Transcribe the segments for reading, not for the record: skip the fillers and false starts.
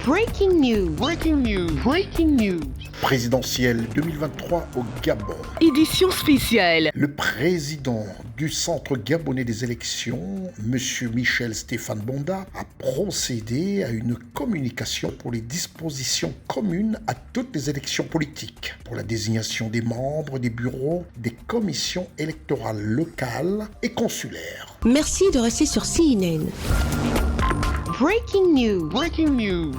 Breaking news. Breaking news. Breaking news. Présidentielle 2023 au Gabon. Édition spéciale. Le président du Centre gabonais des élections, M. Michel Stéphane Bonda, a procédé à une communication pour les dispositions communes à toutes les élections politiques, pour la désignation des membres des bureaux des commissions électorales locales et consulaires. Merci de rester sur CNN. Breaking news. Breaking news.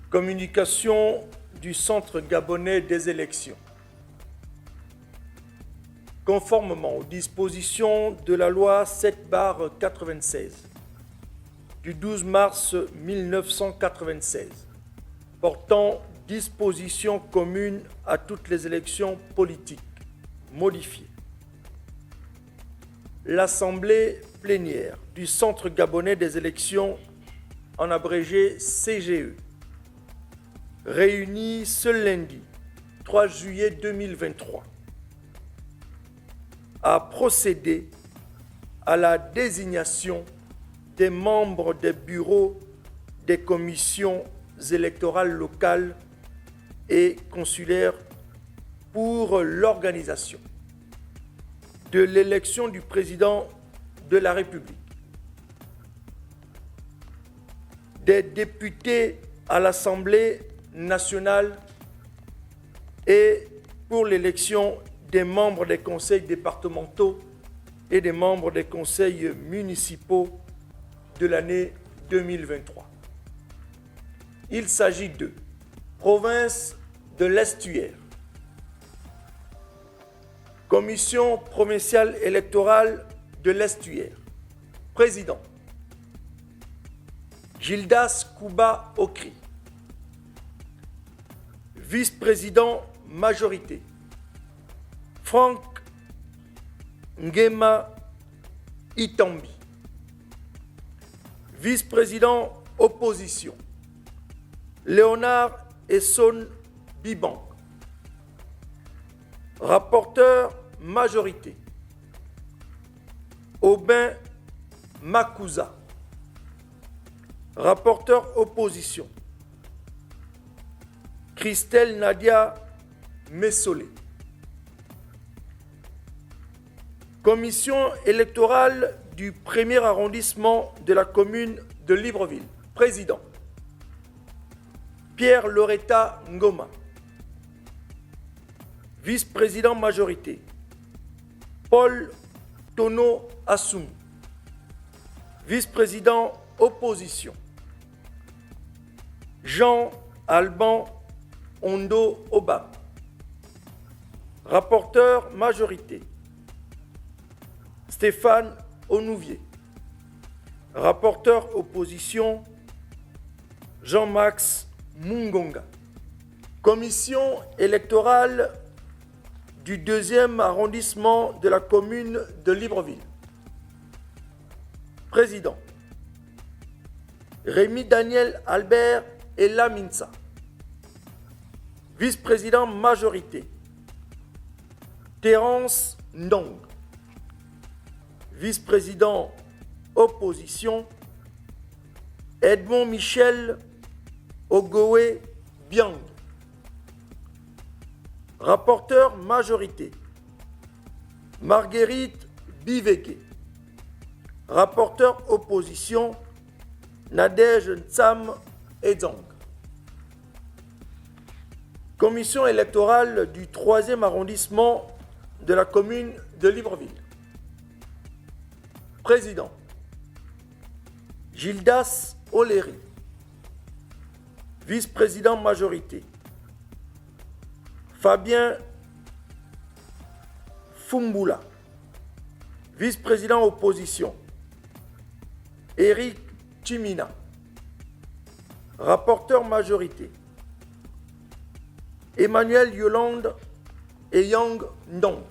Communication du Centre gabonais des élections. Conformément aux dispositions de la loi 7/96 du 12 mars 1996 portant dispositions communes à toutes les élections politiques modifiées, l'Assemblée plénière du Centre gabonais des élections, en abrégé CGE, réunie ce lundi 3 juillet 2023, a procédé à la désignation des membres des bureaux des commissions électorales locales et consulaires pour l'organisation de l'élection du président de la République, des députés à l'Assemblée nationale et pour l'élection des membres des conseils départementaux et des membres des conseils municipaux de l'année 2023. Il s'agit de province de l'Estuaire, commission provinciale électorale de l'Estuaire, président Gildas Kouba Okri, vice-président majorité Franck Ngema Itambi, vice-président opposition Léonard Esson Bibang, rapporteur majorité Aubin Makuza, rapporteur opposition Christelle Nadia Messolé. Commission électorale du premier arrondissement de la commune de Libreville, président Pierre Loretta Ngoma, vice-président majorité Paul Tono Assoum, vice-président opposition Jean Alban Ondo Oba, rapporteur majorité Stéphane Onouvier, rapporteur opposition Jean-Max Mungonga. Commission électorale du deuxième arrondissement de la commune de Libreville, président Rémi Daniel Albert Elaminsa, vice-président majorité Terence Ndong, vice-président opposition Edmond Michel Ogowe Biang, rapporteur majorité Marguerite Biveke, rapporteur opposition Nadège Ntsam Edzang. Commission électorale du 3e arrondissement de la commune de Libreville, président Gildas Oléry, vice-président majorité Fabien Fumbula, vice-président opposition Éric Chimina, rapporteur majorité Emmanuel Yolande et Yang Ndong,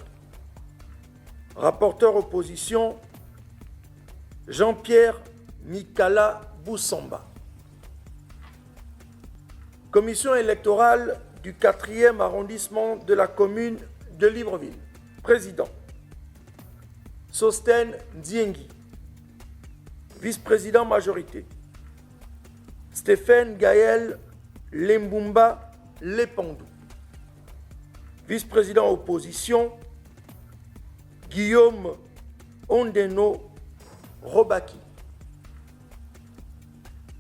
rapporteur opposition Jean-Pierre Mikala Boussamba. Commission électorale du 4e arrondissement de la commune de Libreville, président Sosten Ndiengi, Vice-président majorité. Stéphane Gaël Lembumba Lepandou. Vice-président opposition. Guillaume Ondeno Robaki.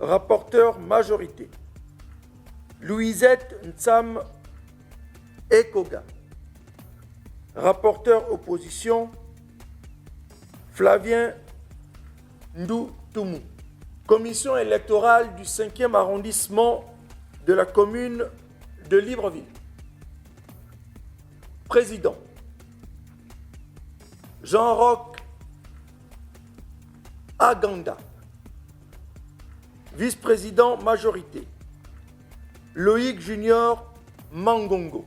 Rapporteur majorité. Louisette Ntsam Ekoga. Rapporteur opposition. Flavien Ndoutoumou. Commission électorale du 5e arrondissement de la commune de Libreville. Président. Jean-Roch Aganda. Vice-président majorité. Loïc Junior Mangongo.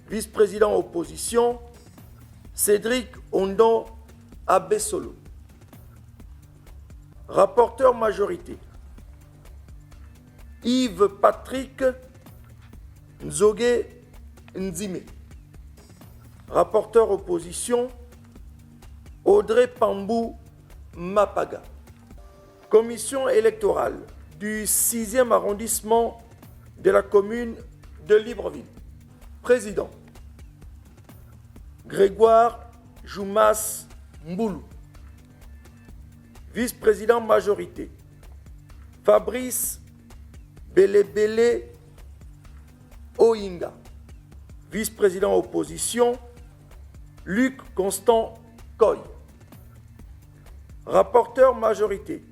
Vice-président opposition. Cédric Ondon Abessolo. Rapporteur majorité. Yves Patrick Nzogue Nzime. Rapporteur opposition. Audrey Pambou Mapaga. Commission électorale du 6e arrondissement de la commune de Libreville. Président. Grégoire Joumas Mboulou. Vice-président majorité. Fabrice Belebele Oinga. Vice-président opposition. Luc Constant Koy. Rapporteur majorité.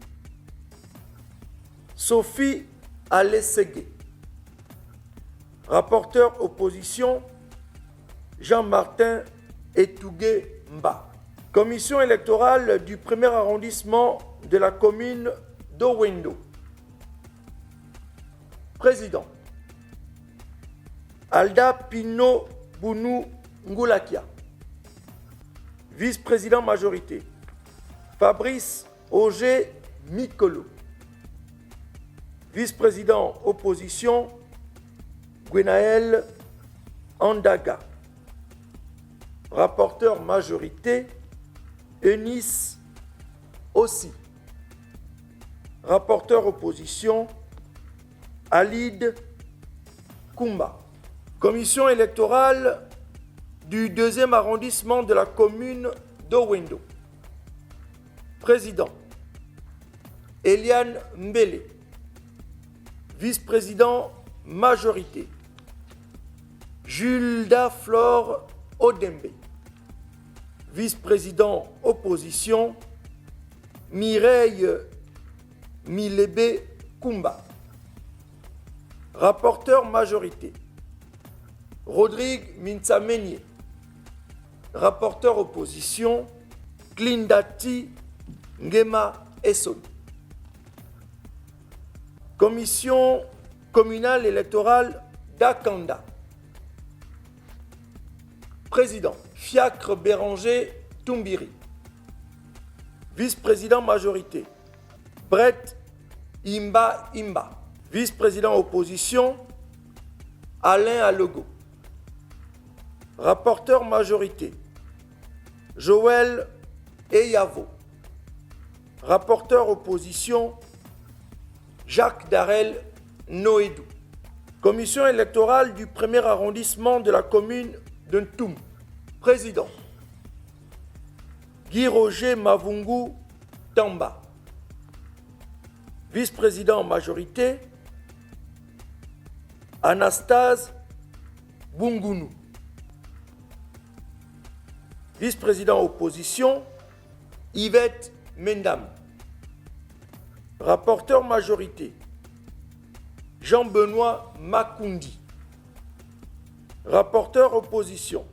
Sophie Alessegue. Rapporteur opposition. Jean-Martin Etougué Mba. Commission électorale du 1er arrondissement de la commune d'Owendo. Président. Alda Pino Bounou Ngoulakia. Vice-président majorité. Fabrice Auger Mikolo. Vice-président opposition. Gwenaël Andaga. Rapporteur majorité. Eunice aussi. Rapporteur opposition. Alid Koumba. Commission électorale du 2e arrondissement de la commune d'Owendo. Président. Eliane Mbele. Vice-président majorité. Julda Flore Odembe. Vice-président opposition. Mireille Milebe Koumba. Rapporteur majorité. Rodrigue Minsamenier. Rapporteur opposition. Klindati Ngema Esson. Commission communale électorale d'Akanda. Président. Fiacre Béranger Toumbiri. Vice-président majorité. Brett Imba Imba. Vice-président opposition. Alain Alogo. Rapporteur majorité. Joël Eyavo. Rapporteur opposition. Jacques Darel Noédou. Commission électorale du 1er arrondissement de la commune de Ntoum. Président. Guy Roger Mavungu Tamba. Vice-président majorité. Anastase Bungunu. Vice-président opposition. Yvette Mendam. Rapporteur majorité. Jean-Benoît Makundi. Rapporteur opposition.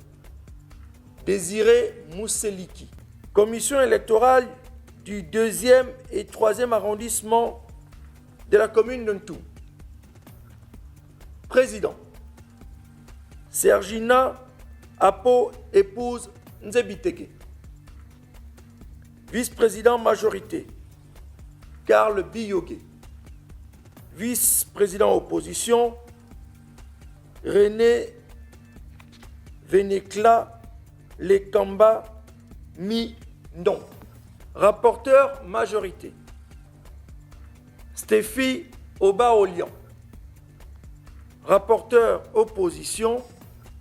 Désiré Mousseliki. Commission électorale du 2e et 3e arrondissement de la commune de Ntoum. Président. Sergina Apo épouse Nzebitege. Vice-président majorité. Karl Biyogué. Vice-président opposition. René Vénécla Lekamba Mi Ndon. Rapporteur majorité. Stéphie Obaolian. Rapporteur opposition,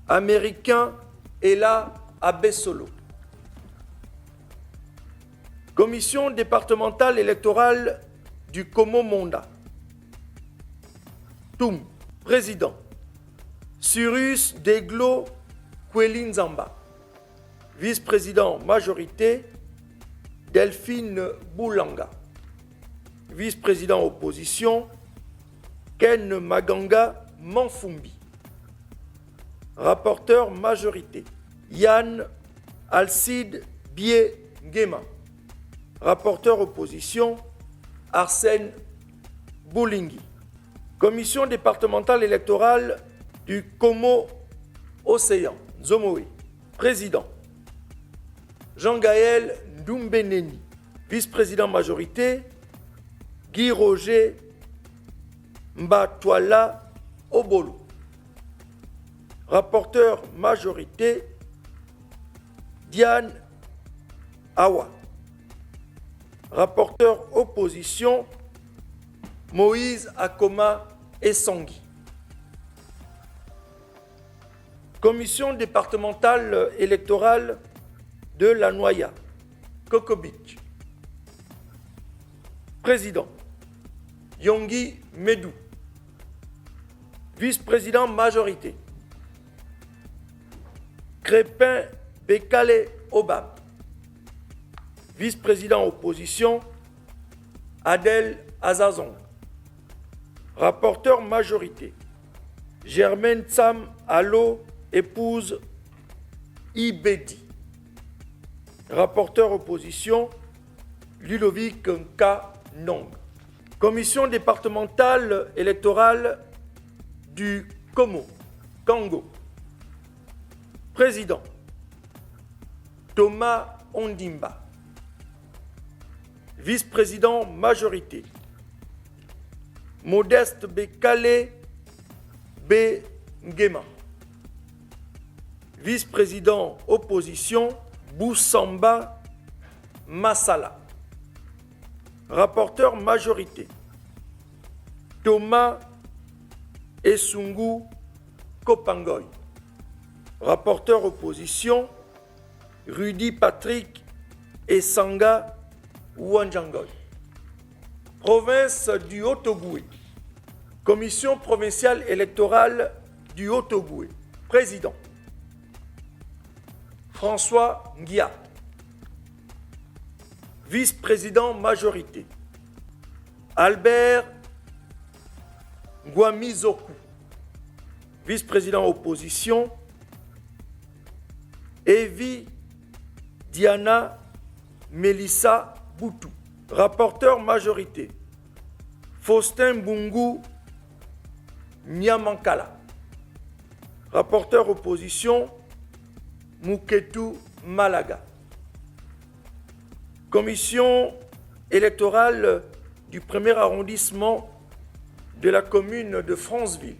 américain Ella Abessolo. Commission départementale électorale du Komo-Monda. Toum, président. Cyrus Deglo Kwelinzamba. Vice-président majorité, Delphine Boulanga. Vice-président opposition, Ken Maganga Manfumbi. Rapporteur majorité, Yann Alcide Bié Ngema. Rapporteur opposition, Arsène Boulingi. Commission départementale électorale du Komo-Océan, Zomoé. Président, Jean-Gaël Ndumbeneni. Vice-président majorité, Guy Roger Mbatwala Obolo. Rapporteur majorité, Diane Awa. Rapporteur opposition, Moïse Akoma Essangui. Commission départementale électorale de la Noya, Coco Beach. Président, Yongui Medou. Vice-président majorité, Crépin Bekale Obam. Vice-président opposition, Adèle Azazong. Rapporteur majorité, Germaine Tsam Allo, épouse Ibedi. Rapporteur opposition, Ludovic Nka Nong. Commission départementale électorale du Komo, Congo. Président, Thomas Ondimba. Vice-président majorité, Modeste Bekale B. Ngema. Vice-président opposition, Boussamba Massala. Rapporteur majorité, Thomas Essungu Kopangoy. Rapporteur opposition, Rudy Patrick Essanga Ouanjangoy. Province du Haut-Ogooué. Commission provinciale électorale du Haut-Ogooué. Président, François Ngia. Vice-président majorité, Albert Ngwamizoku. Vice-président opposition, Evi Diana Melissa Boutou. Rapporteur majorité, Faustin Bungu Nyamankala. Rapporteur opposition, Mouketou Malaga. Commission électorale du premier arrondissement de la commune de Franceville.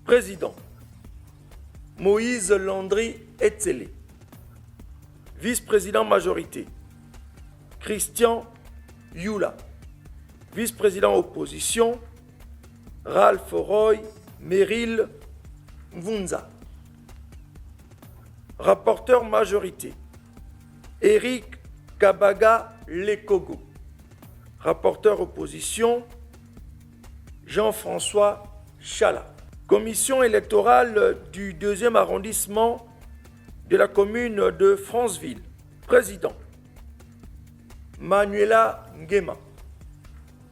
Président, Moïse Landry Etzele. Vice-président majorité, Christian Yula. Vice-président opposition, Ralph Roy Meryl Mvunza. Rapporteur majorité, Éric Kabaga Lekogo. Rapporteur opposition, Jean-François Chala. Commission électorale du 2e arrondissement de la commune de Franceville. Président, Manuela Ngema.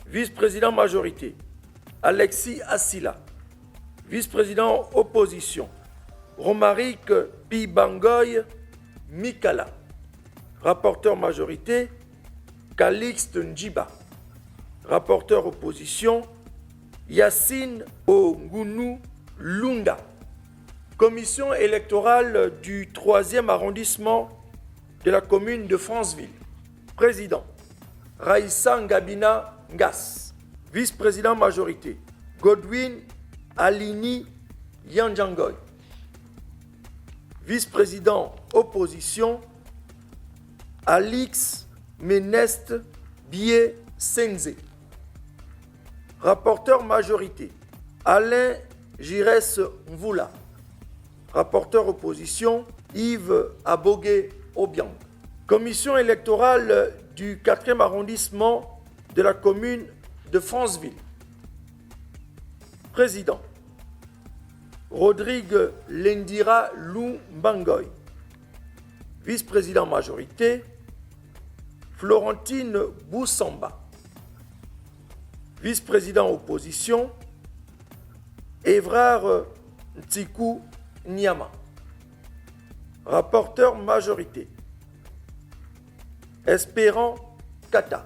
Vice-président majorité, Alexis Assila. Vice-président opposition, Romaric Pibangoy Mikala. Rapporteur majorité, Calixte Ndjiba. Rapporteur opposition, Yacine Ogunu Lunda. Commission électorale du 3e arrondissement de la commune de Franceville. Président, Raïssa Ngabina Ngas. Vice-président majorité, Godwin Alini Yanjangoy. Vice-président opposition, Alix Méneste Bié Senze. Rapporteur majorité, Alain Giresse Mvoula. Rapporteur opposition, Yves Abogué Obiang. Commission électorale du 4e arrondissement de la commune de Franceville. Président, Rodrigue Lendira Lou Bangoy. Vice-président majorité, Florentine Boussamba. Vice-président opposition, Évrard Ntikou Niama. Rapporteur majorité, Espérant Kata.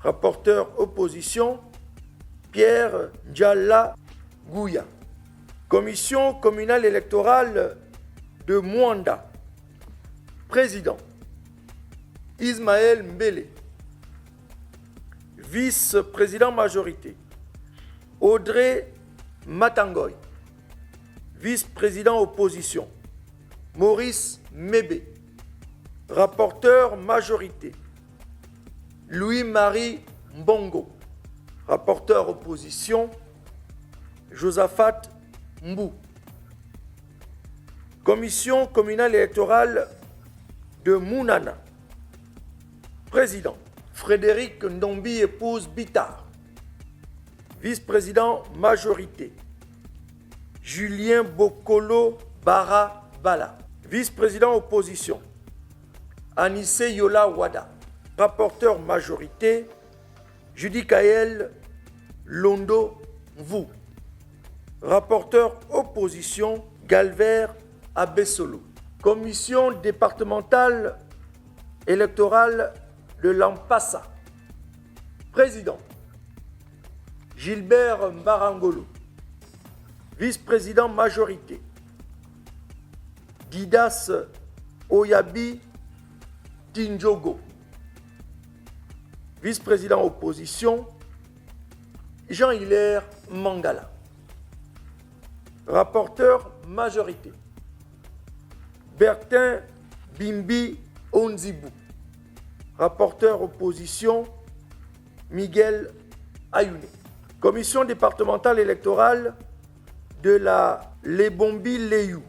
Rapporteur opposition, Pierre Djalla Gouya. Commission communale électorale de Mwanda. Président, Ismaël Mbele. Vice-président majorité, Audrey Matangoy. Vice-président opposition, Maurice Mébé. Rapporteur majorité, Louis-Marie Mbongo. Rapporteur opposition, Josaphat Mbou. Commission communale électorale de Mounana. Président, Frédéric Ndombi épouse Bittard. Vice-président majorité, Julien Bokolo Bara Bala. Vice-président opposition, Anissé Yola Wada. Rapporteur majorité, Judy Kael Londo Mvou. Rapporteur opposition, Galvert Abessolo. Commission départementale électorale de l'Ampassa. Président, Gilbert Mbarangolo. Vice-président majorité, Didas Oyabi Tinjogo. Vice-président opposition, Jean-Hilaire Mangala. Rapporteur majorité, Bertin Bimbi Onzibou. Rapporteur opposition, Miguel Ayouné. Commission départementale électorale de la Lebombi-Leyou,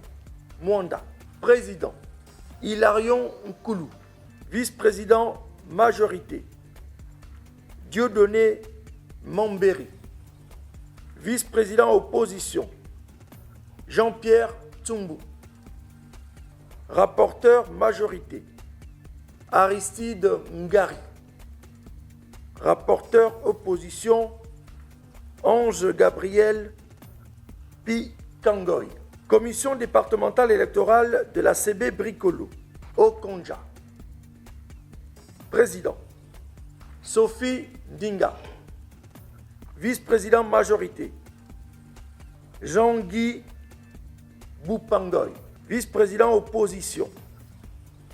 Mwanda. Président, Hilarion Nkoulou. Vice-président majorité, Dieudonné Mambéry. Vice-président opposition, Jean-Pierre Tsumbu. Rapporteur majorité, Aristide Ngari. Rapporteur opposition, Ange Gabriel Pi Kangoy. Commission départementale électorale de la CB Bricolo, Okonja. Président, Sophie Ndinga. Vice-président majorité, Jean-Guy Boupangoy. Vice-président opposition,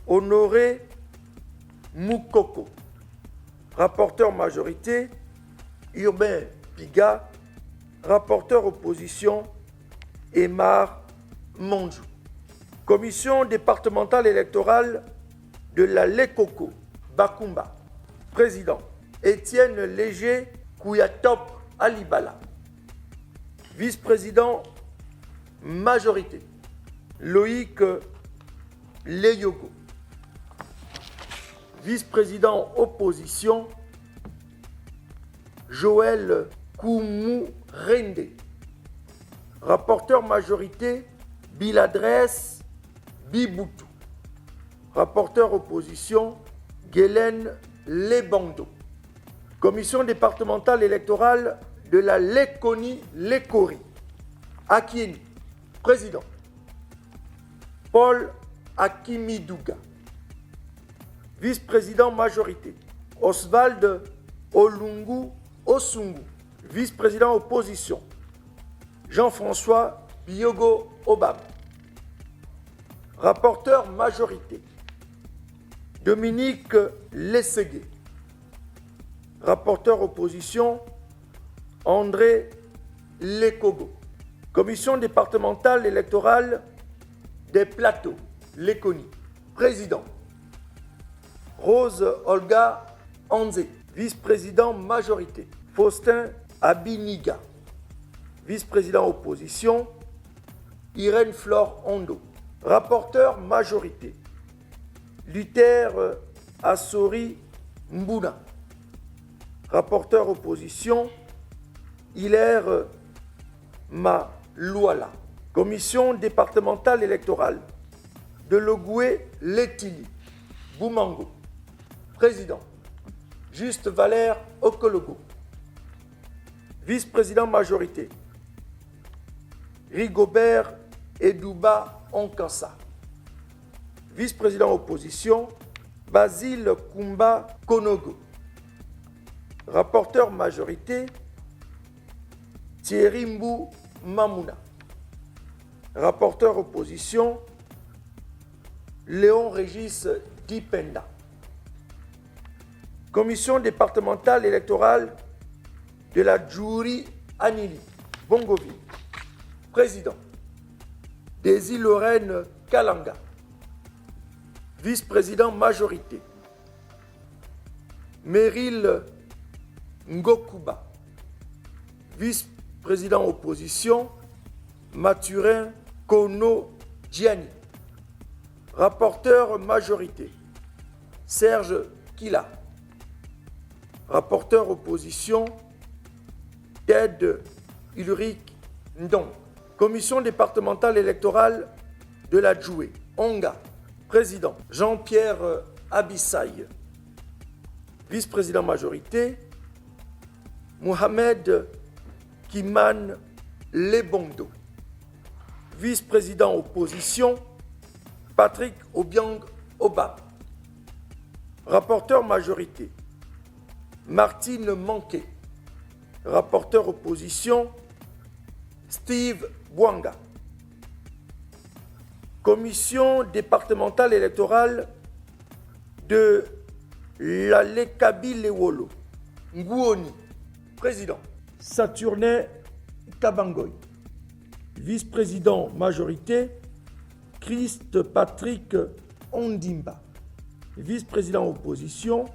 Honoré Moukoko. Rapporteur majorité, Urbain Piga. Rapporteur opposition, Emar Monjou. Commission départementale électorale de la Lekoko, Bakumba. Président, Étienne Léger Kouyatop Alibala. Vice-président majorité, Loïc Leyogo. Vice-président opposition, Joël Koumou-Rende. Rapporteur majorité, Biladresse Biboutou. Rapporteur opposition, Guélène Lebando. Commission départementale électorale de la Lekoni-Lekori. Akieni. Président, Paul Akimidouga. Vice-président majorité, Oswald Olungu Osungu. Vice-président opposition, Jean-François Biogo Obam. Rapporteur majorité, Dominique Lessegué. Rapporteur opposition, André Lekogo. Commission départementale électorale des plateaux, Lekoni. Président, Rose Olga Anze, vice-président majorité. Faustin Abiniga, vice-président opposition. Irène Flore Ondo, rapporteur majorité. Luther Assori Mbuna, rapporteur opposition. Hilaire Malouala, commission départementale électorale de Logoué-Letili, Boumango, président. Juste Valère Okologo, vice-président majorité. Rigobert Edouba Onkassa, vice-président opposition. Basile Kumba Konogo, rapporteur majorité. Thierry Mbou Mamouna, rapporteur opposition. Léon Régis Dipenda, commission départementale électorale de la Djouri Anili, Bongoville, président. Désir Lorraine Kalanga, vice-président majorité. Meryl Ngokuba, vice-président opposition. Mathurin Kono Gianni, rapporteur majorité. Serge Kila, rapporteur opposition. Ted Ulrich Ndong, commission départementale électorale de la Djoué, Onga, président. Jean-Pierre Abissaï, vice-président majorité. Mohamed Kiman Lebondo, vice-président opposition. Patrick Obiang Oba, rapporteur majorité. Martine Manquet, rapporteur opposition. Steve Bouanga, commission départementale électorale de la Lekabi-Lewolo, Ngouoni, président. Saturnin Kabangoy, vice-président majorité. Christ Patrick Ondimba, vice-président opposition.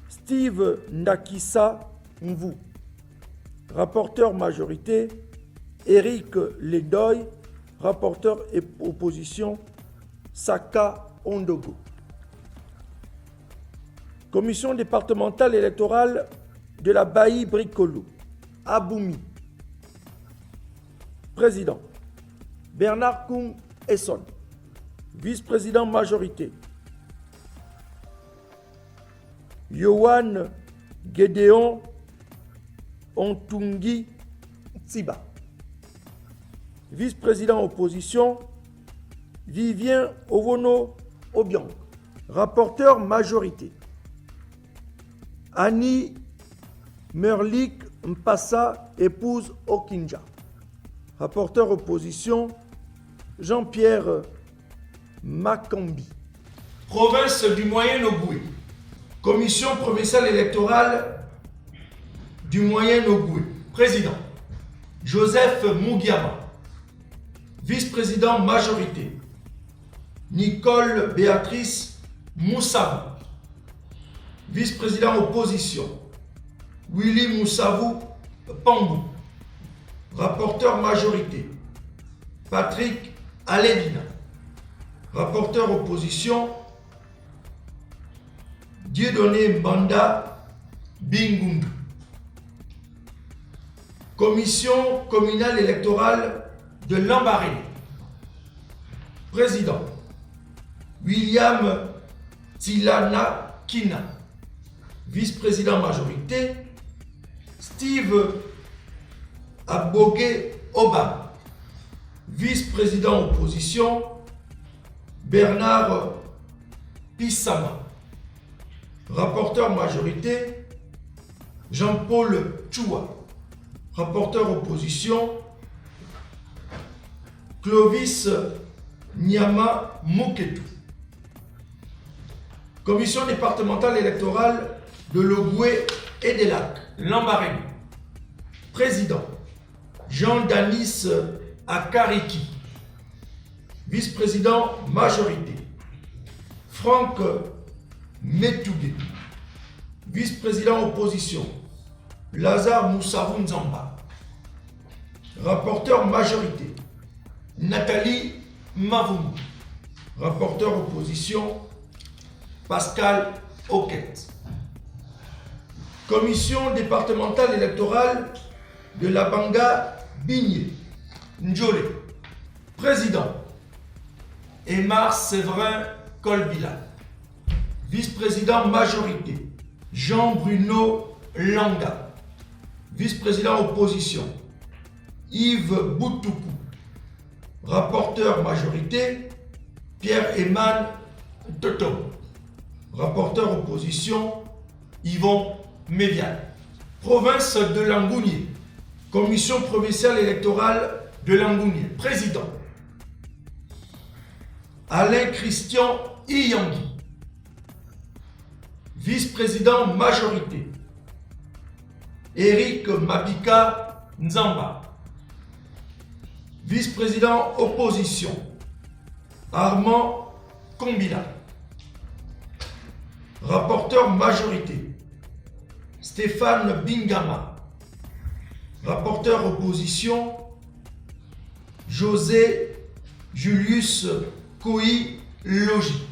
Steve Ndakissa Mvou, rapporteur majorité. Éric Ledoy, rapporteur et opposition. Saka Ondogo. Commission départementale électorale de la Baï Bricolo, Aboumi, président. Bernard Koum Esson, vice-président majorité. Yohan Gédéon Ontungi Tsiba, vice-président opposition. Vivien Ovono Obiang, rapporteur majorité. Annie Merlik Mpassa, épouse Okinja, rapporteur opposition. Jean-Pierre Makambi, province du Moyen-Ogoué, commission provinciale électorale du Moyen-Ogoué, président. Joseph Mugiama, vice-président majorité. Nicole Béatrice Moussavou, vice-président opposition. Willy Moussavou Pambou, rapporteur majorité. Patrick Alédina, rapporteur opposition. Dieudonné Mbanda Bingundu, commission communale électorale de Lambaréné, président. William Tilana Kina, vice-président majorité. Steve Abogué Oba, vice-président opposition. Bernard Pissama, rapporteur majorité. Jean-Paul Choua, rapporteur opposition. Clovis Nyama Moketou, commission départementale électorale de Logoué et des Lacs, Lambaréné, président. Jean-Danis Akariki, vice-président majorité. Franck Metougué. Vice-président opposition, Lazare Moussavou Nzamba. Rapporteur majorité, Nathalie Mavoumou. Rapporteur opposition, Pascal Oquette. Commission départementale électorale de la Banga Bigné, Ndjolé. Président, Aymar Séverin Colbila. Vice-président majorité, Jean-Bruno Langa. Vice-président opposition, Yves Boutoukou. Rapporteur majorité, Pierre-Emmanuel Totom. Rapporteur opposition, Yvon Mévian. Province de Langounier. Commission provinciale électorale de Langounier. Président, Alain Christian Iyangui. Vice-président majorité, Éric Mabika Nzamba. Vice-président opposition, Armand Kombila. Rapporteur majorité, Stéphane Bingama. Rapporteur opposition, José Julius Kouy Logi.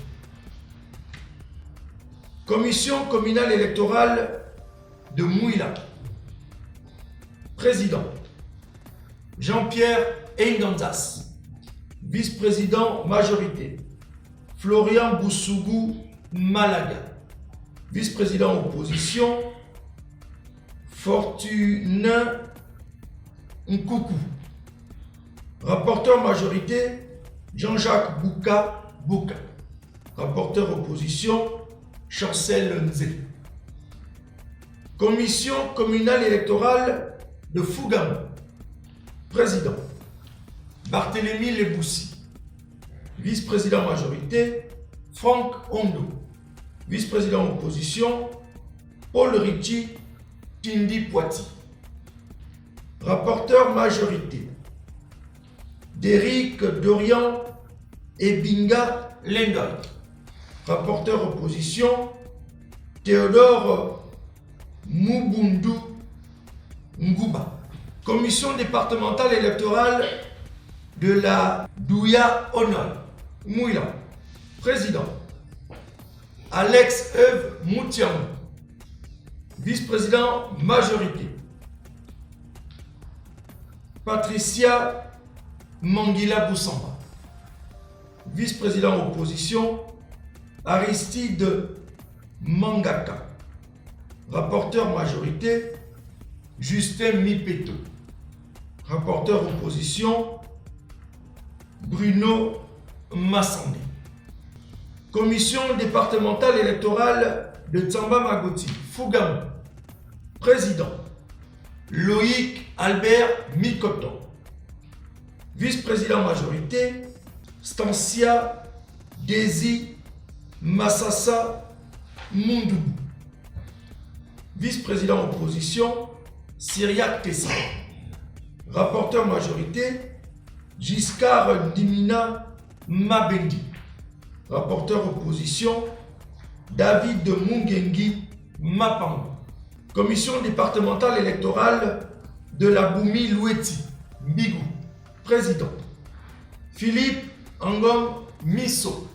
Commission communale électorale de Mouila. Président, Jean-Pierre Enganzas. Vice-président majorité, Florian Boussougou Malaga. Vice-président opposition, Fortunin Nkoukou. Rapporteur majorité, Jean-Jacques Bouka Bouka. Rapporteur opposition, Chancel Nzé. Commission communale électorale de Fougamou. Président, Barthélémy Leboussi. Vice-président majorité, Franck Ondo. Vice-président opposition, Paul Ritchie Kindi Poiti. Rapporteur majorité, Déric Dorian et Binga Lengoy. Rapporteur opposition, Théodore Moubundu Ngouba. Commission départementale électorale de la Douya Honor, Mouila. Président, Alex Euve Moutiamou. Vice-président majorité, Patricia Manguila Boussamba. Vice-président opposition, Aristide Mangaka. Rapporteur majorité, Justin Mipeto. Rapporteur opposition, Bruno Massandé. Commission départementale électorale de Tsamba Magoti, Fougamou. Président, Loïc Albert Mikoto. Vice-président majorité, Stancia Desi Massassa Mundoubou. Vice-président opposition, Syriac Tessa. Rapporteur majorité, Giscard Dimina Mabendi. Rapporteur opposition, David Mungengi Mapango. Commission départementale électorale de la Boumi Loueti, Mbigou. Président, Philippe Angom Misso.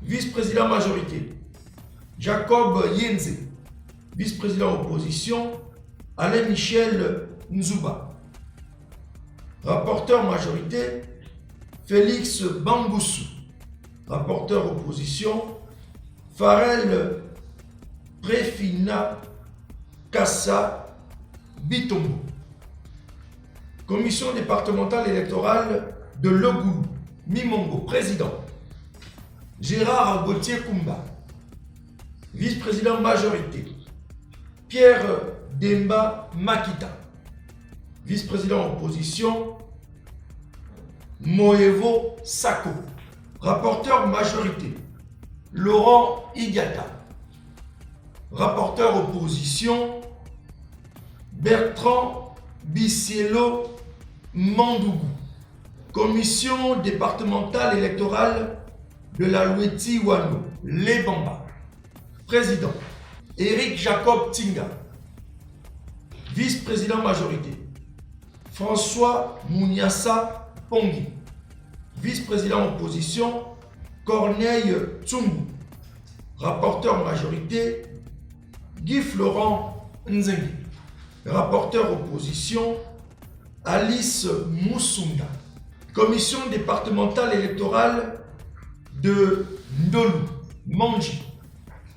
Vice-président majorité, Jacob Yenze. Vice-président opposition, Alain Michel Nzouba. Rapporteur majorité, Félix Bamboussou. Rapporteur opposition, Farel Préfina Kassa Bitombo. Commission départementale électorale de Logoulou, Mimongo. Président, Gérard Gauthier Koumba. Vice-président majorité, Pierre Demba Makita. Vice-président opposition, Moevo Sako. Rapporteur majorité, Laurent Igata. Rapporteur opposition, Bertrand Bicielo Mandougou. Commission départementale électorale de la Loueti Wano, Les Bamba. Président. Éric Jacob Tinga. Vice-président majorité. François Mouniassa Pongui. Vice-président opposition. Corneille Tsumbu. Rapporteur majorité. Guy Florent Nzengi. Rapporteur opposition. Alice Moussunda. Commission départementale électorale de Ndolu Manji.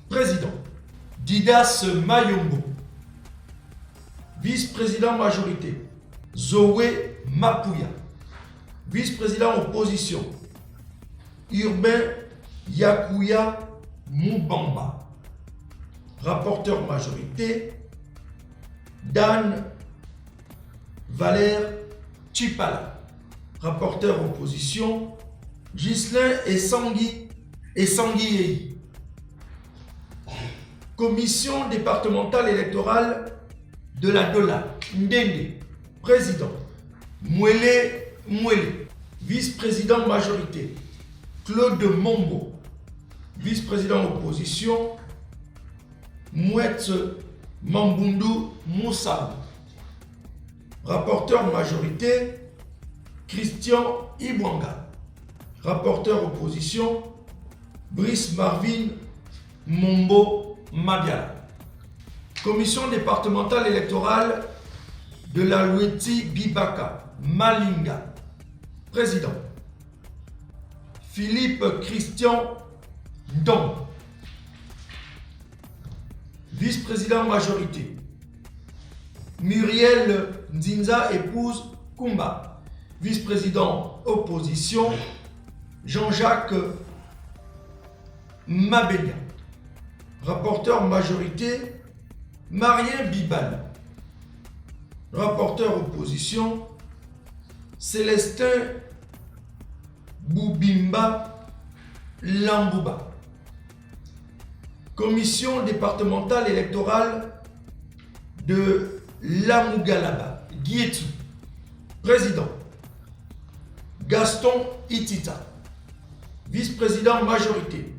Président. Didas Mayombo. Vice-président majorité. Zoé Mapouya. Vice-président opposition. Urbain Yakuya Moubamba. Rapporteur majorité. Dan Valère Chipala. Rapporteur opposition. Ghislain Essangui. Commission départementale électorale de la Dola, Ndende. Président. Mouele. Vice-président majorité. Claude Mombo. Vice-président opposition. Mouette Mambundu Moussab. Rapporteur majorité. Christian Ibwanga. Rapporteur opposition. Brice Marvin Mombo Mabiala. Commission départementale électorale de la Loueti Bibaka Malinga. Président. Philippe Christian Ndong. Vice-président majorité. Muriel Nzinza épouse Kumba. Vice-président opposition. Jean-Jacques Mabélia. Rapporteur majorité. Marien Bibal. Rapporteur opposition. Célestin Boubimba Lambouba. Commission départementale électorale de Lamougalaba, Guietou. Président. Gaston Itita. Vice-président majorité.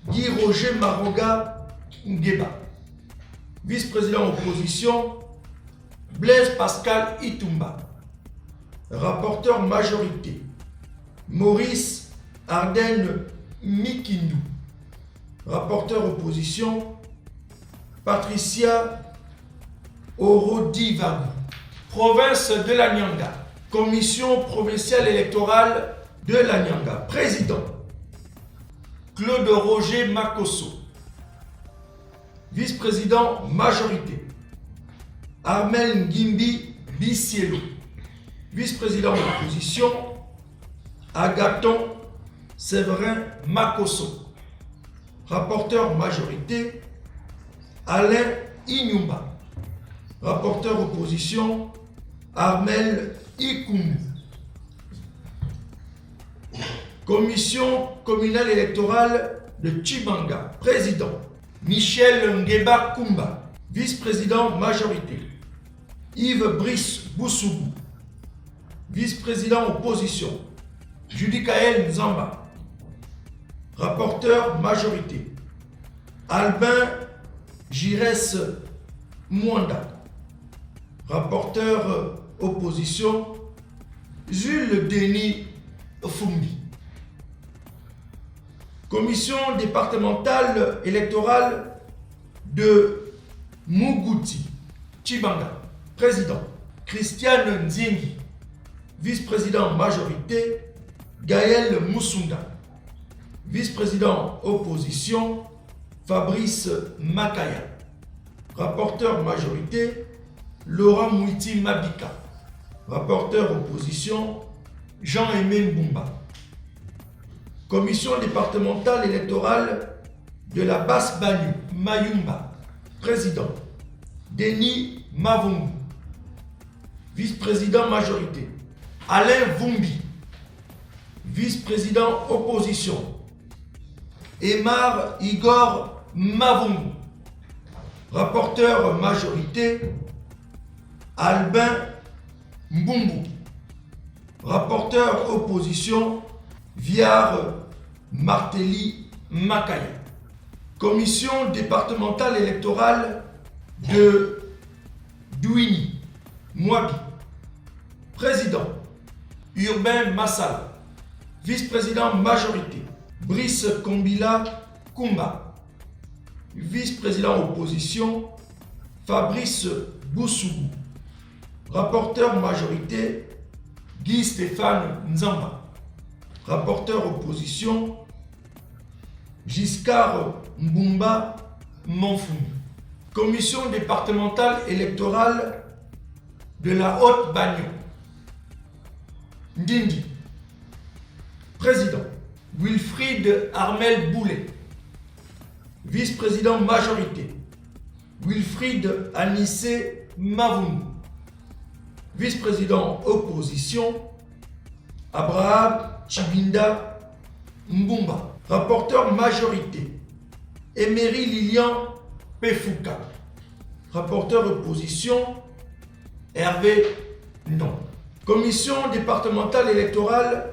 Guy Roger Maroga Ngeba. Vice-président opposition. Blaise Pascal Itumba. Rapporteur majorité. Maurice Arden Mikindu. Rapporteur opposition. Patricia Orodivagu. Province de la Nyanga. Commission provinciale électorale de la Nyanga. Président. Claude Roger Makosso. Vice-président majorité. Armel Ngimbi Bisielo. Vice-président opposition. Agathon Séverin Makosso. Rapporteur majorité. Alain Inyumba. Rapporteur opposition. Armel Ikoumou. Commission communale électorale de Chibanga. Président. Michel Ngeba Kumba. Vice-président majorité. Yves Brice Boussoubou. Vice-président opposition. Judicaël Nzamba. Rapporteur majorité. Albin Giresse Mwanda. Rapporteur opposition. Jules Denis Fumbi. Commission départementale électorale de Mugouti, Chibanga. Président. Christiane Nziengi. Vice-président majorité. Gaël Moussunda. Vice-président opposition. Fabrice Makaya. Rapporteur majorité. Laurent Mouiti Mabika. Rapporteur opposition. Jean-Aimé Mbumba. Commission départementale électorale de la Basse-Banyu, Mayumba. Président. Denis Mavungu. Vice-président majorité. Alain Vumbi. Vice-président opposition. Emar Igor Mavungu. Rapporteur majorité. Albin Mbumbu. Rapporteur opposition. Viard Martelly Makaya. Commission départementale électorale de Douini, Mouabi. Président, Urbain Massala. Vice-président majorité, Brice Kombila Kumba. Vice-président opposition, Fabrice Boussougou. Rapporteur majorité, Guy Stéphane Nzamba. Rapporteur opposition, Giscard Mbumba Monfoumi. Commission départementale électorale de la Haute-Bagnon. Ndindi. Président, Wilfried Armel Boulet. Vice-président majorité, Wilfried Anissé Mavoumou. Vice-président opposition, Abraham Chibinda Mbumba. Rapporteur majorité, Emery Lilian Pefouka. Rapporteur opposition, Hervé Non. Commission départementale électorale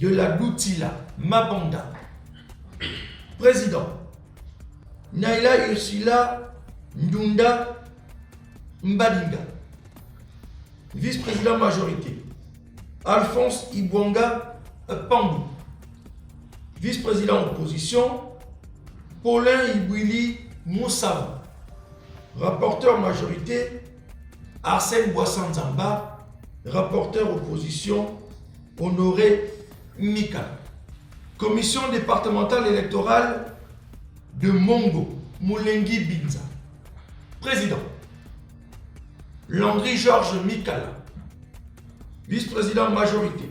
de la Doutila, Mabanda. Président, Naila Ursula Ndunda Mbadinga. Vice-président majorité, Alphonse Ibwanga Pambou. Vice-président opposition, Paulin Ibwili Moussavou. Rapporteur majorité, Arsène Boissanzamba. Rapporteur opposition, Honoré Mika. Commission départementale électorale de Mongo, Moulengi Binza. Président, Landry Georges Mikala. Vice-président majorité,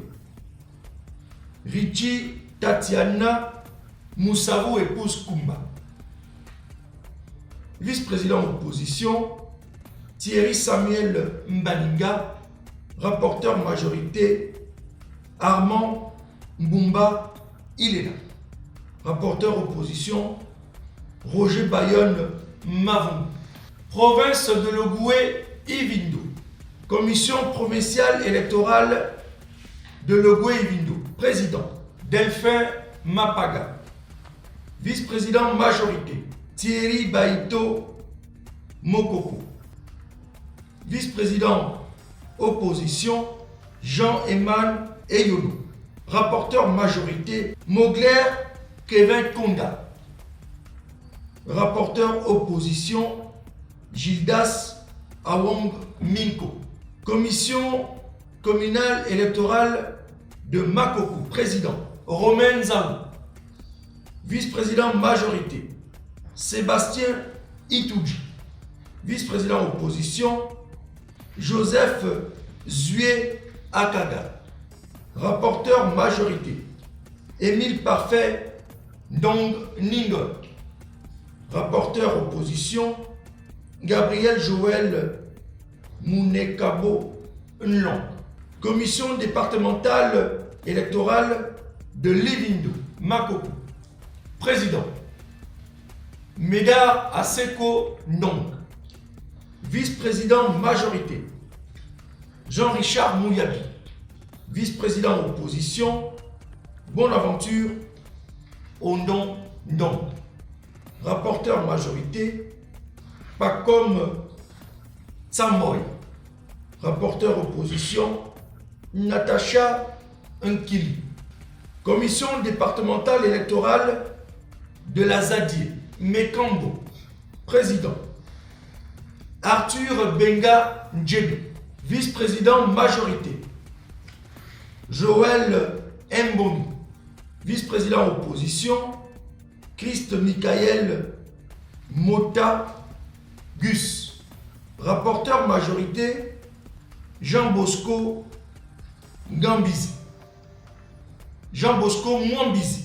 Richie Tatiana Moussavou épouse Kumba. Vice-président opposition, Thierry Samuel Mbaninga. Rapporteur majorité, Armand Mbumba Ilela. Rapporteur opposition, Roger Bayonne Mavon. Province de Logoué Ivindo. Commission provinciale électorale de Logoué Ivindo. Président, Delphin Mapaga. Vice-président majorité, Thierry Baïto Mokoko. Vice-président opposition, Jean-Eman Eyono. Rapporteur majorité, Mogler Kevin Konda. Rapporteur opposition, Gildas Awong Minko. Commission communale électorale de Makoko. Président, Romain Zaou. Vice-président majorité, Sébastien Itoudji. Vice-président opposition, Joseph Zué Akaga. Rapporteur majorité, Émile Parfait Ndong Ningon. Rapporteur opposition, Gabriel Joël Mounekabo Nlong. Commission départementale électorale de Livindo, Makoko. Président, Médard Aseko Ndong. Vice-président majorité, Jean-Richard Mouyabi. Vice-président opposition, Bonaventure Ondon Ndong. Rapporteur majorité, Pacom Tsamboy. Rapporteur opposition, Natacha Nkili. Commission départementale électorale de la Zadie, Mekambo. Président, Arthur Benga Ndjebi. Vice-président majorité, Joël Mboni. Vice-président opposition, Christ Michael Mota Gus. Rapporteur majorité, Jean Bosco Gambizi. Jean Bosco Mwambizi.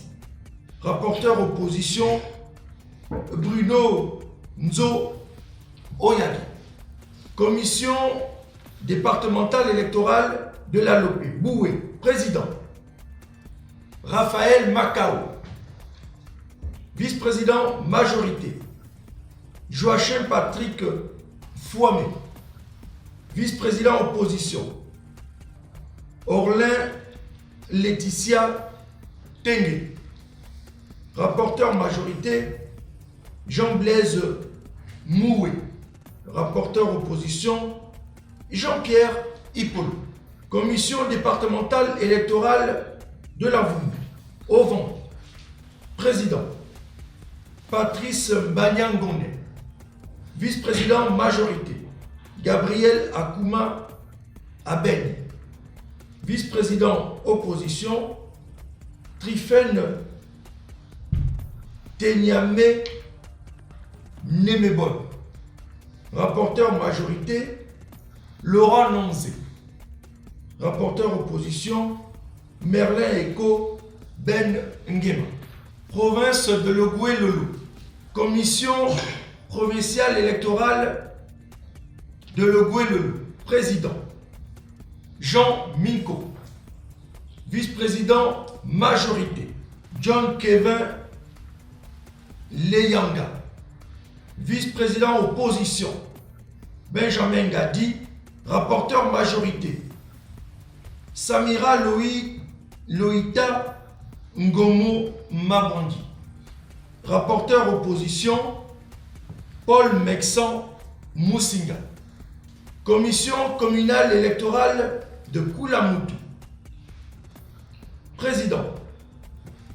Rapporteur opposition, Bruno Nzo Oyagi. Commission départementale électorale de la Lopé, Boué. Président, Raphaël Macao. Vice-président majorité, Joachim Patrick Fouamé. Vice-président opposition, Orlin Laetitia Tengue. Rapporteur majorité, Jean-Blaise Moué. Rapporteur opposition, Jean-Pierre Hippolyte. Commission départementale électorale de la Vumbi. Ovon. Président, Patrice Mbanyangone. Vice-président majorité, Gabriel Akuma Aben. Vice-président opposition, Trifen Tenyame Nemebon. Rapporteur majorité, Laurent Nonzé. Rapporteur opposition, Merlin Eko Ben Ngema. Province de Logoué-Lolo. Commission provinciale électorale de Logoué-Lolo. Président, Jean Minko. Vice-président majorité, John Kevin Leyanga. Vice-président opposition, Benjamin Gadi. Rapporteur majorité, Samira Loïta Ngomo Mabandi. Rapporteur opposition, Paul Mexan Moussinga. Commission communale électorale de Koulamoutou. Président,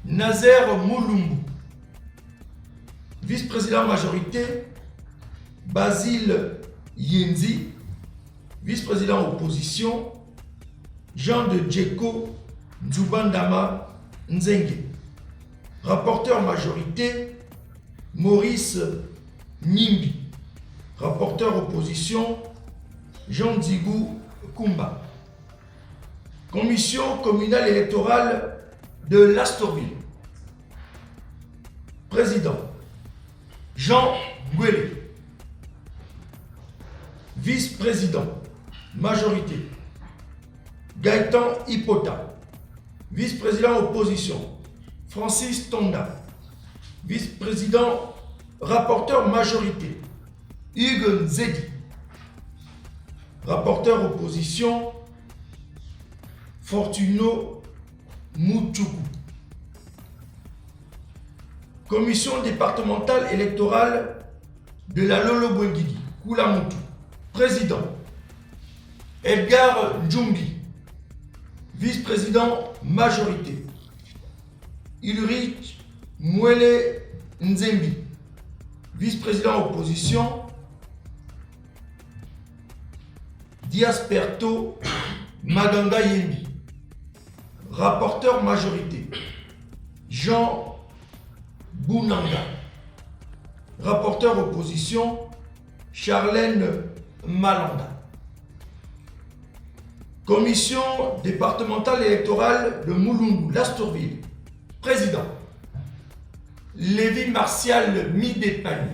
Nazer Moulumbu. Vice-président majorité, Basile Yenzi. Vice-président opposition, Jean de Djeko Nzubandama Nzenge. Rapporteur majorité, Maurice Nimbi. Rapporteur opposition, Jean Dzigou Kumba. Commission communale électorale de l'Astorville. Président, Jean Gwele. Vice-président, majorité, Gaëtan Hipota. Vice-président opposition, Francis Tonda. Vice-président, rapporteur majorité, Hugues Nzedi. Rapporteur opposition, Fortuno Mouchoukou. Commission départementale électorale de la Lolo-Bwengidi, Koulamoutou. Président, Edgar Djumbi. Vice-président majorité, Ulrich Mwele Nzembi. Vice-président opposition, Diasperto Maganga Yembi. Rapporteur majorité, Jean Bounanga. Rapporteur opposition, Charlène Malanda. Commission départementale électorale de Moulungu, Lastorville. Président, Lévi Martial Midepani.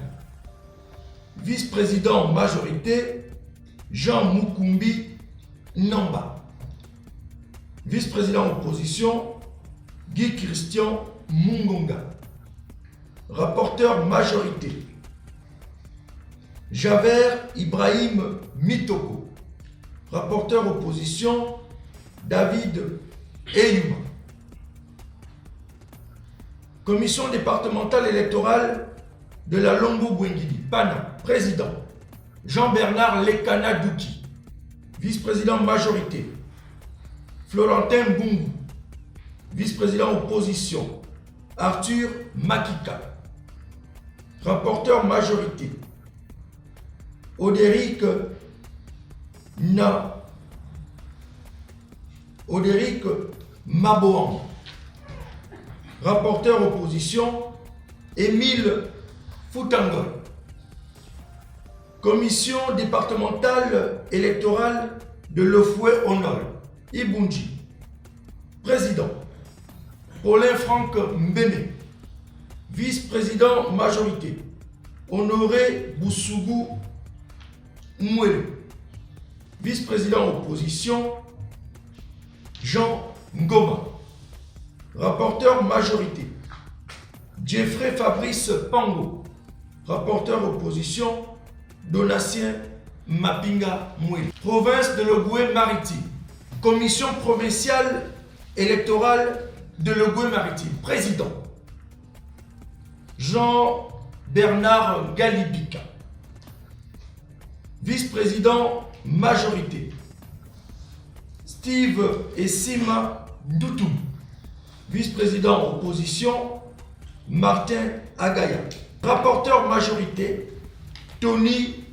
Vice-président majorité, Jean Mukumbi Namba. Vice-président opposition, Guy Christian Mungonga. Rapporteur majorité, Javert Ibrahim Mitoko. Rapporteur opposition, David Eyuma. Commission départementale électorale de la Lombo-Bwengidi, Pana. Président, Jean-Bernard Lekana Douki. Vice-président majorité, Florentin Bungu. Vice-président opposition, Arthur Makika. Rapporteur majorité, Odéric Maboan. Rapporteur opposition, Émile Foutangol. Commission départementale électorale de Lefoué-Honol, Ibunji. Président, Paulin Franck Mbeme. Vice-président majorité, Honoré Boussougou Mwele. Vice-président opposition, Jean Ngoma. Rapporteur majorité, Jeffrey Fabrice Pango. Rapporteur opposition, Donatien Mapinga Mwele. Province de Logoué-Maritime. Commission provinciale électorale de Logoué-Maritime. Président, Jean Bernard Galibika. Vice-président majorité, Steve Essima Ndoutou. Vice-président opposition, Martin Agaya. Rapporteur majorité, Tony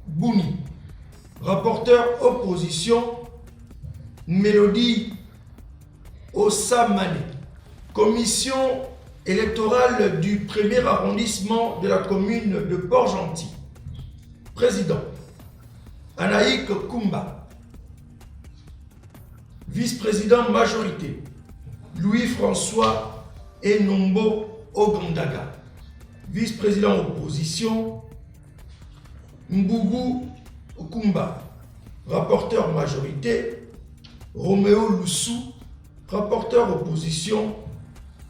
Bouni. Rapporteur opposition, Mélodie Ossamane. Commission électorale du premier arrondissement de la commune de Port-Gentil. Président, Anaïk Kumba. Vice-président majorité, Louis-François Enombo Ogandaga. Vice-président opposition, Mbougou Kumba. Rapporteur majorité, Roméo Loussou. Rapporteur opposition,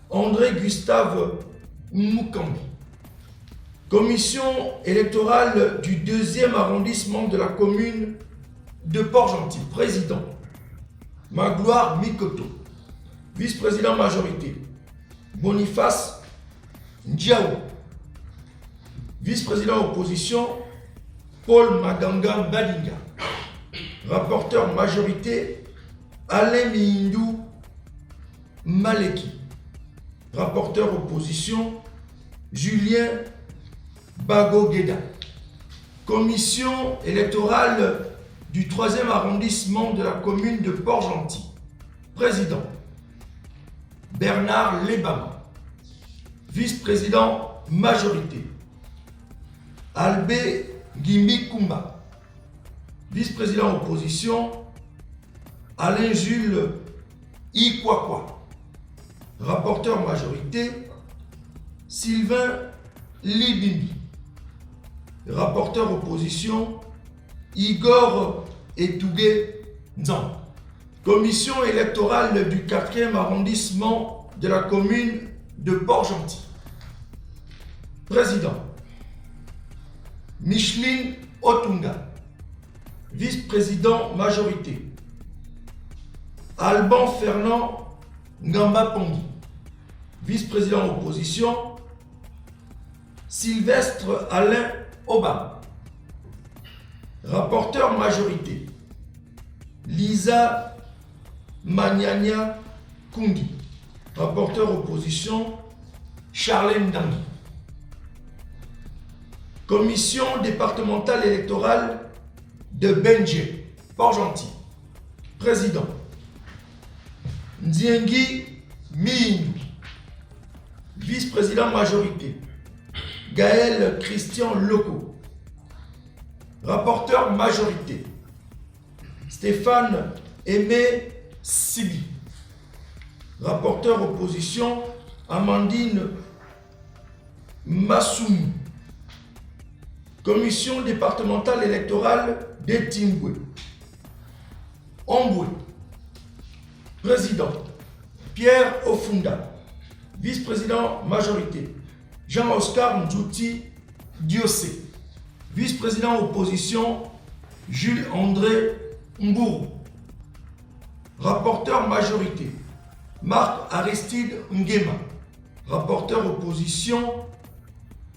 André Gustave Moukambi. Commission électorale du 2e arrondissement de la commune de Port-Gentil. Président, Magloire Mikoto. Vice-président majorité, Boniface Ndiaou. Vice-président opposition, Paul Maganga Balinga. Rapporteur majorité, Alain Mindou Maleki. Rapporteur opposition, Julien Bago-Gueda. Commission électorale du 3e arrondissement de la commune de Port-Gentil. Président, Bernard Lebama. Vice-président majorité, Albé Gimbi Kumba. Vice-président opposition, Alain Jules Ikwakwa. Rapporteur majorité, Sylvain Libimbi. Rapporteur opposition, Igor Etougué Nzan. Commission électorale du 4e arrondissement de la commune de Port-Gentil. Président, Micheline Otunga. Vice-président majorité, Alban Fernand Ngamba Pongi. Vice-président opposition, Sylvestre Alain Oba. Rapporteur majorité, Lisa Magnania Kungi. Rapporteur opposition, Charlène Dangui. Commission départementale électorale de Benje, Port-Gentil. Président, Ndiengi Mine. Vice-président majorité, Gaël Christian Loco. Rapporteur majorité, Stéphane Aimé Sibi. Rapporteur opposition, Amandine Massoum. Commission départementale électorale d'Etimbwe. Ombwe. Président, Pierre Ofunda. Vice-président majorité, Jean-Oscar Ndjouti Diocé. Vice-président opposition, Jules-André Mbourou. Rapporteur majorité, Marc Aristide Nguema. Rapporteur opposition,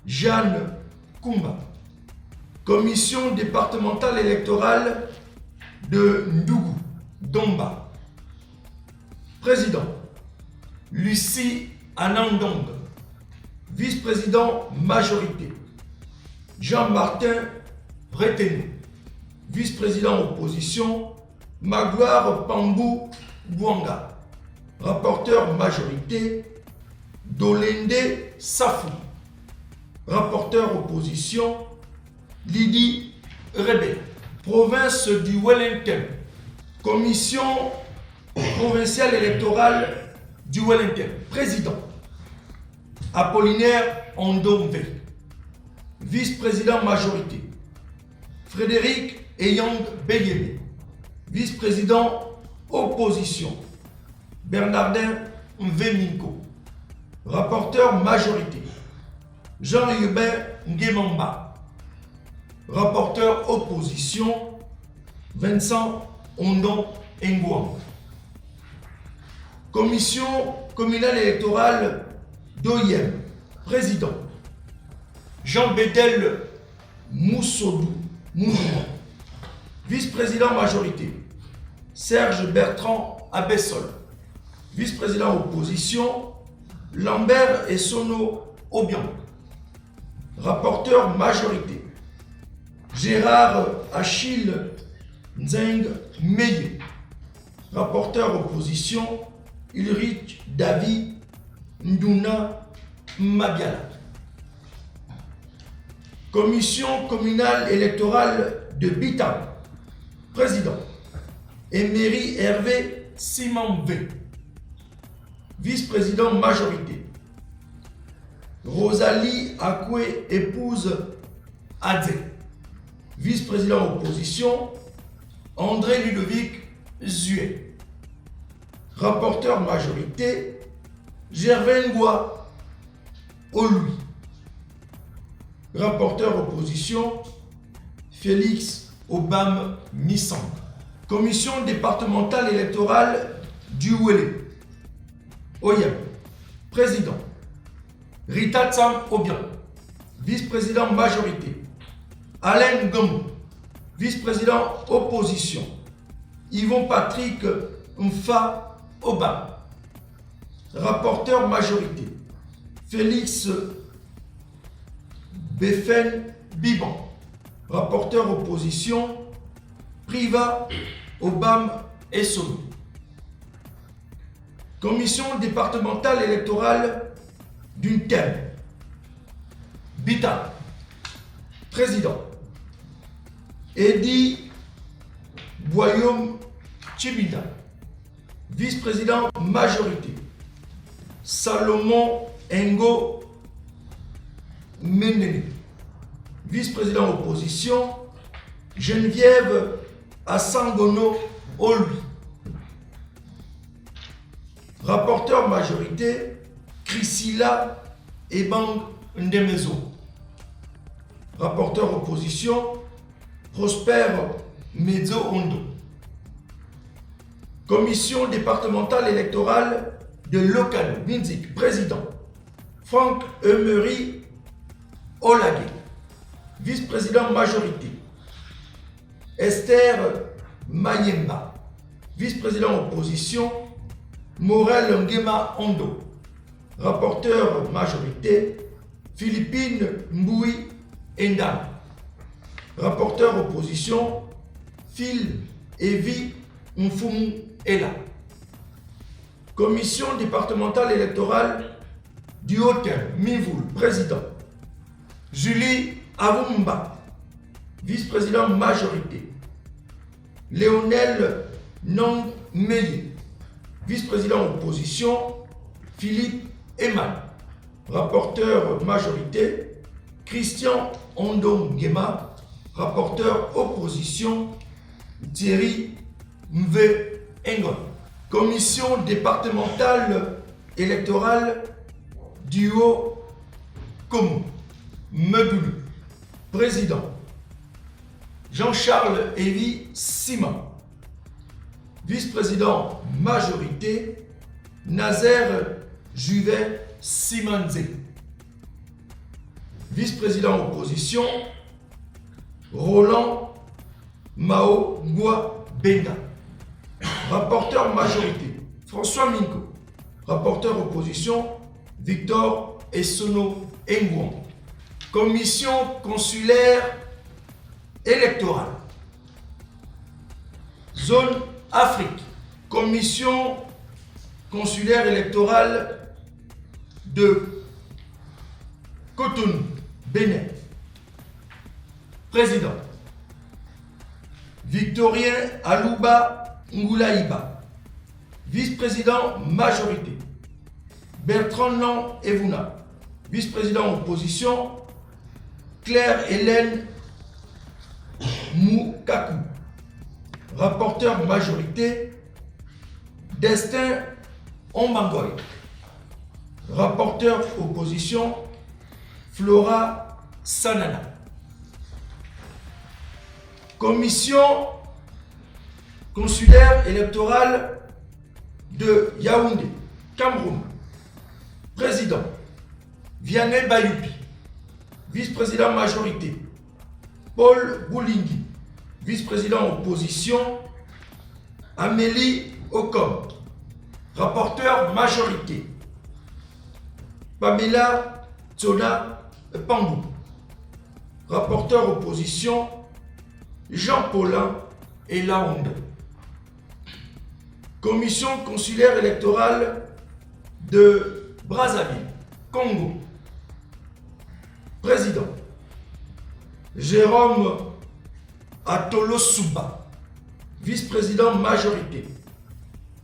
Jeanne Kumba. Commission départementale électorale de Ndougou, Domba. Président, Lucie Anandong. Vice-président majorité, Jean-Martin Retenu. Vice-président opposition, Magloire Pambou Bouanga. Rapporteur majorité, Dolende Safou. Rapporteur opposition, Lydie Rebé. Province du Wellington. Commission provinciale électorale du Wellington. Président, Apollinaire Ondomve. Vice-président majorité, Frédéric Eyong Beyeme. Vice-président opposition, Bernardin Mveminko. Rapporteur majorité, Jean-Hubert Nguemamba. Rapporteur opposition, Vincent Ondon Ngouang. Commission communale électorale d'OIM. Président, Jean-Bédel Moussodou Mounouma. Vice-président majorité, Serge Bertrand Abessol. Vice-président opposition, Lambert Essono Obiang. Rapporteur majorité, Gérard Achille Nzeng Meye. Rapporteur opposition, Ulrich David Nduna Mabiala. Commission communale électorale de Bitam. Président, Emery Hervé Simon V. Vice-président majorité, Rosalie Akwe, épouse Adze. Vice-président opposition, André Ludovic Zué. Rapporteur majorité, Gervais Ngoua Olui. Rapporteur opposition, Félix Obam Nissan. Commission départementale électorale du Ouélé. Oyem. Président, Rita Tsam Obiang. Vice-président majorité, Alain Gomou. Vice-président opposition, Yvon Patrick Mfa Obam. Rapporteur majorité, Félix Befen Biban. Rapporteur opposition, Priva Obam Essono. Commission départementale électorale d'une thème. Bita. Président, Eddy Boyom Chibida. Vice-président majorité, Salomon Ngo Meneni. Vice-président opposition, Geneviève Assangono Olui. Rapporteur majorité, Chrissila Ebang Ndemezo. Rapporteur opposition, Prosper Mezo Ondo. Commission départementale électorale de Lokano, Minzik. Président, Franck Emery Olagé. Vice-président majorité, Esther Mayemba. Vice-président opposition, Morel Ngema Ondo. Rapporteur majorité, Philippine Mboui Endam. Rapporteur opposition, Phil Evi Mfumu Ela. Commission départementale électorale du Haut-Rhin, Mivoul. Président, Julie Avumba. Vice-président majorité, Léonel Nong Meye. Vice-président opposition, Philippe Eman. Rapporteur majorité, Christian Ondongema. Rapporteur opposition, Thierry Mve Engon. Commission départementale électorale du Haut-Komu, Medoulou. Président, Jean-Charles Evi Simon. Vice-président majorité, Nazer Juvet Simanze. Vice-président opposition, Roland Mao Ngwa Benga. Rapporteur majorité, François Minko. Rapporteur opposition, Victor Essono Engouan. Commission consulaire électorale. Zone Afrique. Commission consulaire électorale de Cotonou, Bénin. Président, Victorien Alouba Ngoulaïba. Vice-président majorité, Bertrand Nan Evuna. Vice-président opposition, Claire Hélène Moukakou. Rapporteur majorité, Destin Ombangoy. Rapporteur opposition, Flora Sanana. Commission consulaire électorale de Yaoundé, Cameroun. Président, Vianney Bayoupi. vice-président majorité. Paul Boulingi, vice-président opposition. Amélie Ocom, rapporteur majorité. Pamela Tsona Pambou, rapporteur opposition. Jean Paulin et Laonde. Commission consulaire électorale de Brazzaville, Congo. Président Jérôme Atolo Souba, vice-président majorité.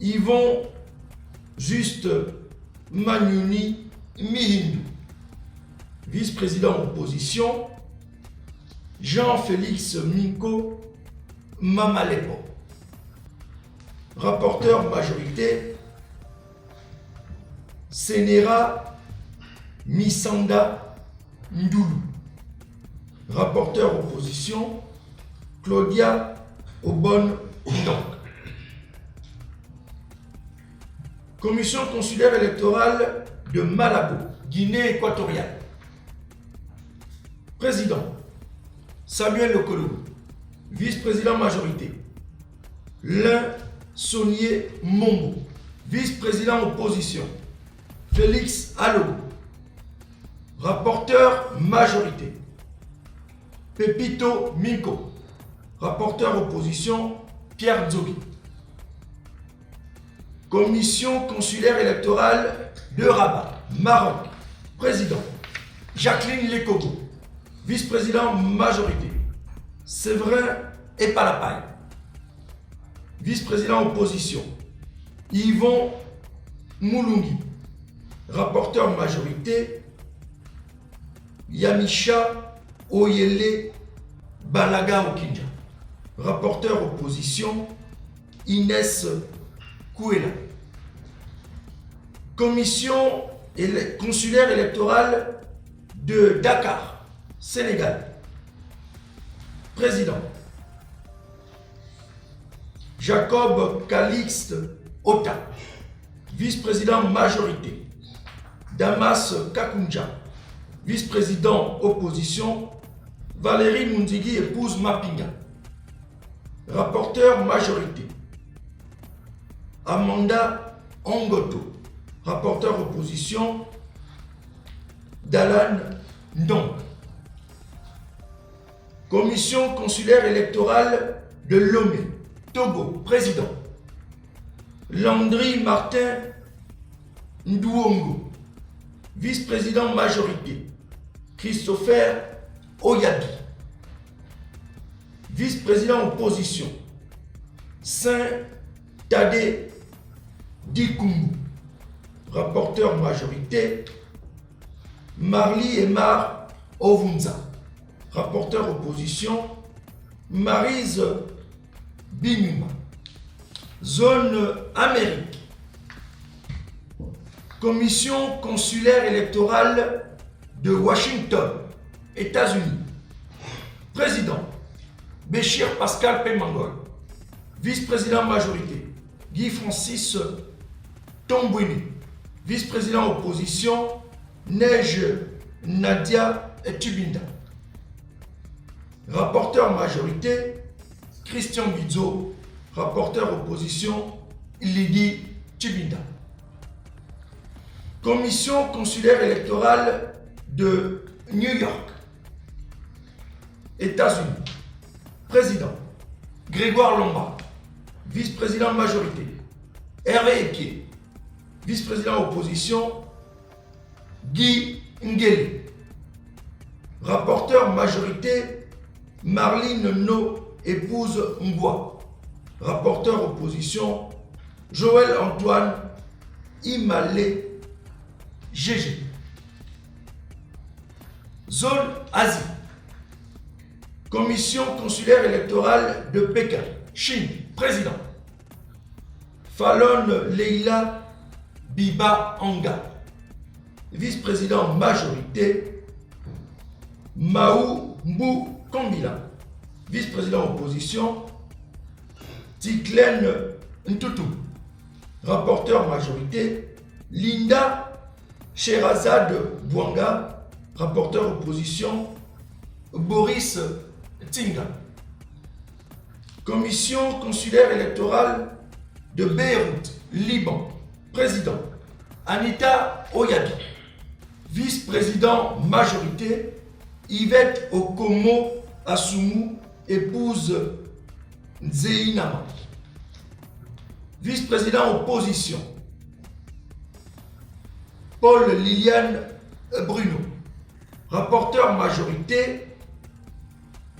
Yvon Juste Manyuni Mihindu, vice-président opposition. Jean-Félix Minko Mamalepo, rapporteur majorité. Sénéra Misanda Ndoulou, rapporteur opposition. Claudia Obon Ndong. Commission consulaire électorale de Malabo, Guinée équatoriale. Président Samuel Lokolo, vice-président majorité. Lin Saunier Mombo, vice-président opposition. Félix Allo, rapporteur majorité. Pepito Minko, rapporteur opposition. Pierre Dzogi. Commission consulaire électorale de Rabat, Maroc. Président Jacqueline Lekobo, vice-président majorité. Séverin Epalapaille, vice-président opposition. Yvon Moulungi, rapporteur majorité. Yamisha Oyele Balaga Okinja, rapporteur opposition. Inès Kouela. Commission consulaire électorale de Dakar, Sénégal. Président Jacob Calixte Ota, vice-président majorité. Damas Kakunja, vice-président opposition. Valérie Mundigi, épouse Mapinga, rapporteur majorité. Amanda Ongoto, rapporteur opposition. Dalan Ndong. Commission consulaire électorale de Lomé, Togo, président. Landry Martin Ndouongo, vice-président majorité. Christopher Oyabi, vice-président opposition. Saint-Tadé Dikumbu, rapporteur majorité. Marly Emar Ovunza, rapporteur opposition. Maryse Bignuma. Zone Amérique. Commission consulaire électorale de Washington, États-Unis. Président Béchir Pascal Pemangol, vice-président majorité. Guy Francis Tombouini, vice-président opposition. Neige Nadia Tubinda, rapporteur majorité. Christian Bidzo, rapporteur opposition. Lydie Tubinda. Commission consulaire électorale de New York, États-Unis. Président Grégoire Lombard, vice-président majorité. Hervé Epier, vice-président opposition. Guy Ngeli, rapporteur majorité. Marline No, épouse Ngwa, rapporteur opposition. Joël Antoine Imale GG. Zone Asie. Commission consulaire électorale de Pékin, Chine. Président Fallon Leila Biba Anga, vice-président majorité. Maou Mbou Kombila, vice-président opposition. Tiklen Ntutu, rapporteur majorité. Linda Sherazade Bouanga, Rapporteur opposition, Boris Tinga. Commission consulaire électorale de Beyrouth, Liban. Président, Anita Oyabi. Vice-président majorité, Yvette Okomo Asumu, épouse Nzeinama. Vice-président opposition, Paul Liliane Bruno. Rapporteur majorité,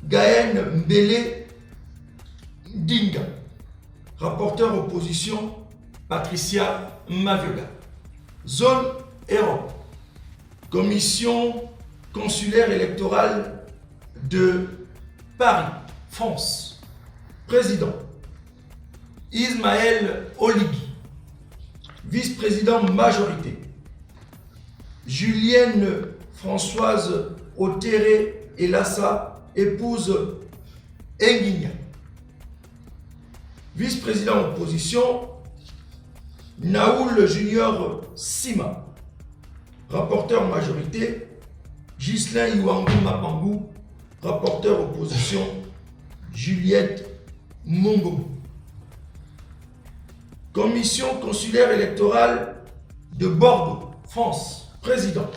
Gaëne Mbele Dinga. Rapporteur opposition, Patricia Maviola. Zone Europe. Commission consulaire électorale de Paris, France. Président, Ismaël Oligui. Vice-président majorité, Julienne Françoise Otéré Elassa, épouse Enguigna. Vice-président opposition, Naoul Junior Sima. Rapporteur majorité, Ghislain Iwangu Mapangou. Rapporteur opposition, Juliette Mongo. Commission consulaire électorale de Bordeaux, France. Président,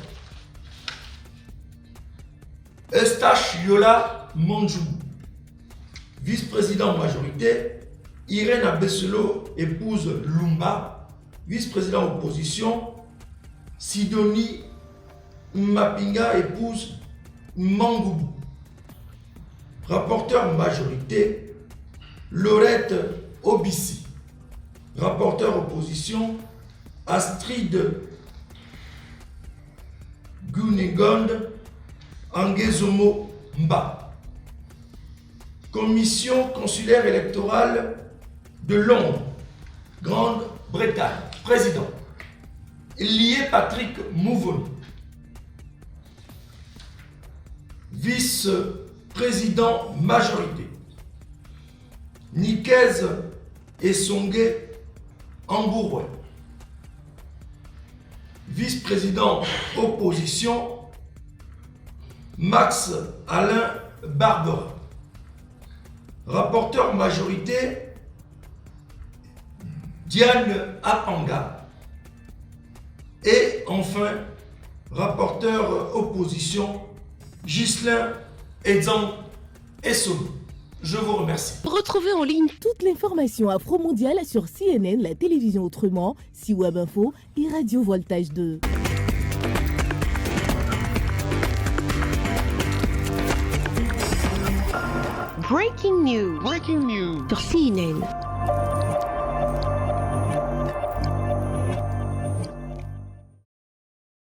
Eustache Yola Manjou. Vice-président majorité, Irène Abesselo, épouse Lumba. Vice-président opposition, Sidonie Mapinga, épouse Mangoubou. Rapporteur majorité, Laurette Obissi. Rapporteur opposition, Astrid Gunegonde Angezomo Mba. Commission consulaire électorale de Londres, Grande-Bretagne. Président, Lié Patrick Mouvon. Vice-président majorité, Nikez Essongue Ambouroué. Vice-président opposition, Max Alain Barbera. Rapporteur majorité, Diane Apanga. Et enfin, rapporteur opposition, Ghislain Edzan Essonu. Je vous remercie. Retrouvez en ligne Toute l'information afro-mondiale sur CNN, la télévision autrement, Web Info et Radio Voltage 2. Breaking news. Breaking news. sur CNN.